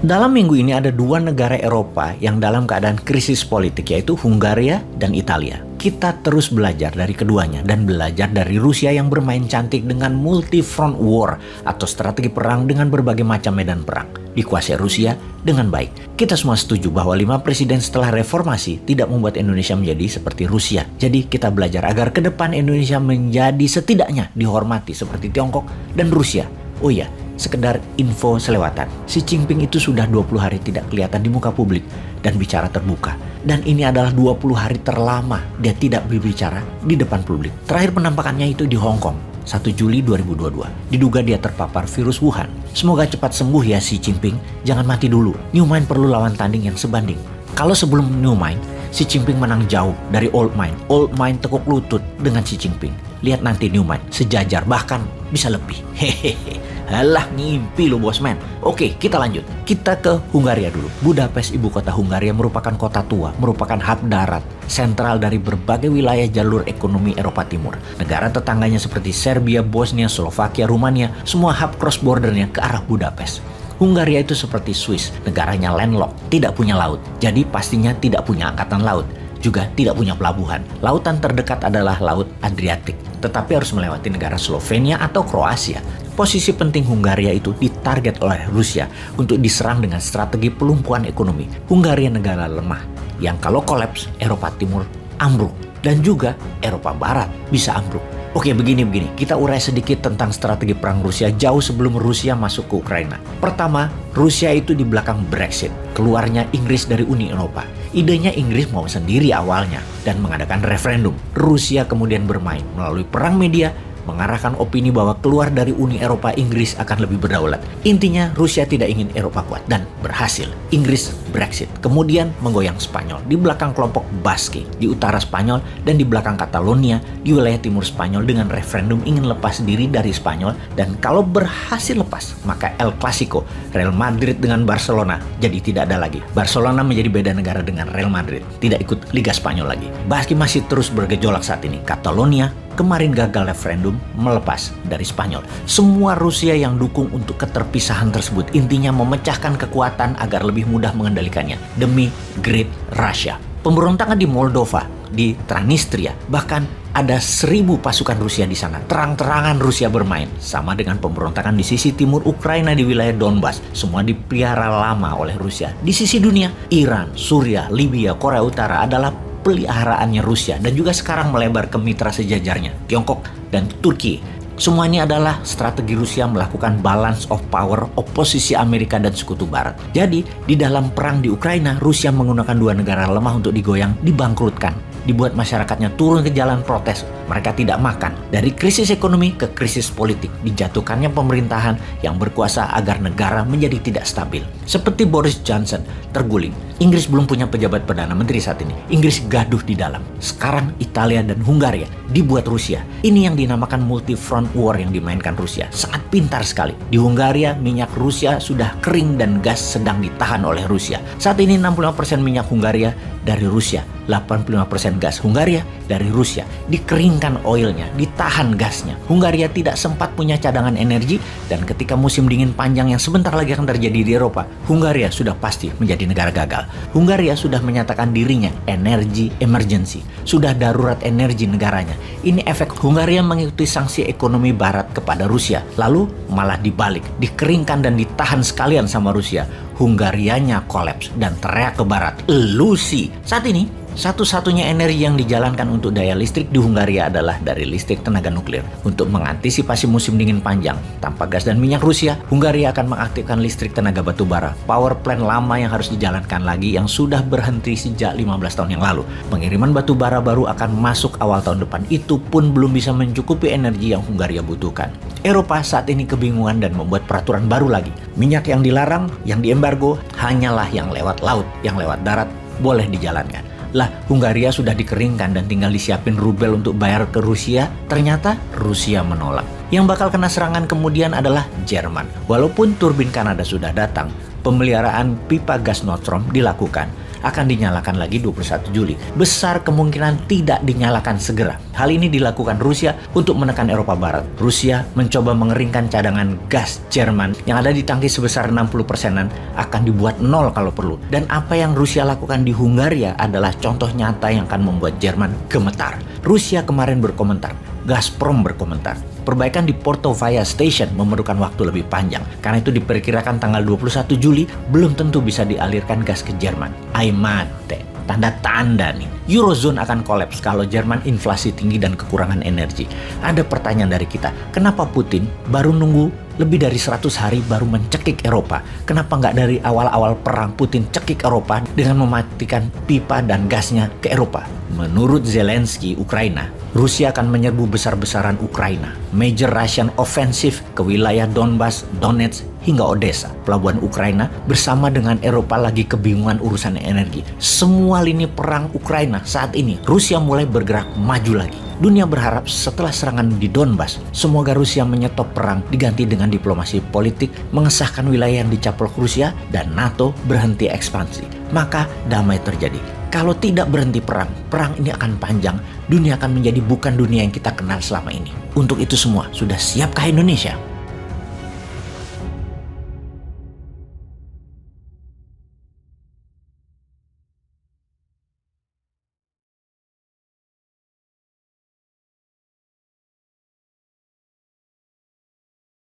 Dalam minggu ini ada dua negara Eropa yang dalam keadaan krisis politik, yaitu Hungaria dan Italia. Kita terus belajar dari keduanya dan belajar dari Rusia yang bermain cantik dengan multi-front war atau strategi perang dengan berbagai macam medan perang. Dikuasai Rusia dengan baik. Kita semua setuju bahwa 5 presiden setelah reformasi tidak membuat Indonesia menjadi seperti Rusia. Jadi kita belajar agar ke depan Indonesia menjadi setidaknya dihormati seperti Tiongkok dan Rusia. Oh iya, sekedar info selewatan. Xi Jinping itu sudah 20 hari tidak kelihatan di muka publik dan bicara terbuka. Dan ini adalah 20 hari terlama dia tidak berbicara di depan publik. Terakhir penampakannya itu di Hong Kong, 1 Juli 2022. Diduga dia terpapar virus Wuhan. Semoga cepat sembuh ya Xi Jinping. Jangan mati dulu. New Mind perlu lawan tanding yang sebanding. Kalau sebelum New Mind, Xi Jinping menang jauh dari Old Mind. Old Mind tekuk lutut dengan Xi Jinping. Lihat nanti New Mind, sejajar bahkan bisa lebih. Hehehe. Halah, ngimpi lo bosman. Oke, kita lanjut. Kita ke Hungaria dulu. Budapest, ibu kota Hungaria, merupakan kota tua, merupakan hub darat sentral dari berbagai wilayah jalur ekonomi Eropa Timur. Negara tetangganya seperti Serbia, Bosnia, Slovakia, Rumania, semua hub cross bordernya ke arah Budapest. Hungaria itu seperti Swiss, negaranya landlocked, tidak punya laut. Jadi pastinya tidak punya angkatan laut, juga tidak punya pelabuhan. Lautan terdekat adalah Laut Adriatik, tetapi harus melewati negara Slovenia atau Kroasia. Posisi penting Hungaria itu ditarget oleh Rusia untuk diserang dengan strategi pelumpuhan ekonomi. Hungaria negara lemah yang kalau kolaps Eropa Timur ambruk dan juga Eropa Barat bisa ambruk. Oke, begini. Kita urai sedikit tentang strategi perang Rusia jauh sebelum Rusia masuk ke Ukraina. Pertama, Rusia itu di belakang Brexit, keluarnya Inggris dari Uni Eropa. Idenya Inggris mau sendiri awalnya dan mengadakan referendum. Rusia kemudian bermain melalui perang media, mengarahkan opini bahwa keluar dari Uni Eropa Inggris akan lebih berdaulat. Intinya Rusia tidak ingin Eropa kuat dan berhasil. Inggris Brexit, kemudian menggoyang Spanyol di belakang kelompok Basque di utara Spanyol dan di belakang Catalonia di wilayah timur Spanyol dengan referendum ingin lepas diri dari Spanyol, dan kalau berhasil lepas maka El Clasico Real Madrid dengan Barcelona jadi tidak ada lagi. Barcelona menjadi beda negara dengan Real Madrid, tidak ikut Liga Spanyol lagi. Basque masih terus bergejolak saat ini. Catalonia kemarin gagal referendum melepas dari Spanyol. Semua Rusia yang dukung untuk keterpisahan tersebut, intinya memecahkan kekuatan agar lebih mudah mengendalikannya demi Great Russia. Pemberontakan di Moldova, di Transnistria, bahkan ada 1000 pasukan Rusia di sana. Terang-terangan Rusia bermain, sama dengan pemberontakan di sisi timur Ukraina di wilayah Donbas. Semua dipelihara lama oleh Rusia. Di sisi dunia, Iran, Suriah, Libya, Korea Utara adalah peliharaannya Rusia dan juga sekarang melebar ke mitra sejajarnya, Tiongkok dan Turki. Semua ini adalah strategi Rusia melakukan balance of power oposisi Amerika dan Sekutu Barat. Jadi, di dalam perang di Ukraina, Rusia menggunakan dua negara lemah untuk digoyang, dibangkrutkan. Dibuat masyarakatnya turun ke jalan protes. Mereka tidak makan. Dari krisis ekonomi ke krisis politik, dijatuhkannya pemerintahan yang berkuasa agar negara menjadi tidak stabil. Seperti Boris Johnson terguling. Inggris belum punya pejabat Perdana Menteri saat ini. Inggris gaduh di dalam. Sekarang Italia dan Hungaria dibuat Rusia. Ini yang dinamakan multi-front war yang dimainkan Rusia. Sangat pintar sekali. Di Hungaria, minyak Rusia sudah kering dan gas sedang ditahan oleh Rusia. Saat ini 65% minyak Hungaria dari Rusia, 85% gas Hungaria dari Rusia. Dikeringkan oilnya, ditahan gasnya. Hungaria tidak sempat punya cadangan energi, dan ketika musim dingin panjang yang sebentar lagi akan terjadi di Eropa, Hungaria sudah pasti menjadi negara gagal. Hungaria sudah menyatakan dirinya energy emergency, sudah darurat energi negaranya. Ini efek Hungaria mengikuti sanksi ekonomi Barat kepada Rusia, lalu malah dibalik, dikeringkan dan ditahan sekalian sama Rusia. Hungarianya kolaps dan teriak ke Barat, "Elusi!" Saat ini, satu-satunya energi yang dijalankan untuk daya listrik di Hungaria adalah dari listrik tenaga nuklir. Untuk mengantisipasi musim dingin panjang, tanpa gas dan minyak Rusia, Hungaria akan mengaktifkan listrik tenaga batu bara. Power plant lama yang harus dijalankan lagi yang sudah berhenti sejak 15 tahun yang lalu. Pengiriman batu bara baru akan masuk awal tahun depan. Itu pun belum bisa mencukupi energi yang Hungaria butuhkan. Eropa saat ini kebingungan dan membuat peraturan baru lagi. Minyak yang dilarang, yang diembargo, hanyalah yang lewat laut, yang lewat darat boleh dijalankan. Lah, Hungaria sudah dikeringkan dan tinggal disiapin rubel untuk bayar ke Rusia. Ternyata Rusia menolak. Yang bakal kena serangan kemudian adalah Jerman. Walaupun turbin Kanada sudah datang, pemeliharaan pipa gas Nord Stream dilakukan. akan dinyalakan lagi 21 Juli. Besar kemungkinan tidak dinyalakan segera. Hal ini dilakukan Rusia untuk menekan Eropa Barat. Rusia mencoba mengeringkan cadangan gas Jerman yang ada di tangki sebesar 60%-an akan dibuat nol kalau perlu. Dan apa yang Rusia lakukan di Hungaria adalah contoh nyata yang akan membuat Jerman gemetar. Rusia kemarin berkomentar, Gazprom berkomentar, perbaikan di Portovaya Station memerlukan waktu lebih panjang. Karena itu diperkirakan tanggal 21 Juli belum tentu bisa dialirkan gas ke Jerman. Aimate, tanda-tanda nih. Eurozone akan kolaps kalau Jerman inflasi tinggi dan kekurangan energi. Ada pertanyaan dari kita, kenapa Putin baru nunggu lebih dari 100 hari baru mencekik Eropa? Kenapa nggak dari awal-awal perang Putin cekik Eropa dengan mematikan pipa dan gasnya ke Eropa? Menurut Zelensky, Ukraina, Rusia akan menyerbu besar-besaran Ukraina. Major Russian offensive ke wilayah Donbas, Donetsk, hingga Odessa. Pelabuhan Ukraina bersama dengan Eropa lagi kebingungan urusan energi. Semua lini perang Ukraina saat ini, Rusia mulai bergerak maju lagi. Dunia berharap setelah serangan di Donbas, semoga Rusia menyetop perang diganti dengan diplomasi politik, mengesahkan wilayah yang dicaplok Rusia, dan NATO berhenti ekspansi. Maka damai terjadi. Kalau tidak berhenti perang, perang ini akan panjang, dunia akan menjadi bukan dunia yang kita kenal selama ini. Untuk itu semua, sudah siapkah Indonesia?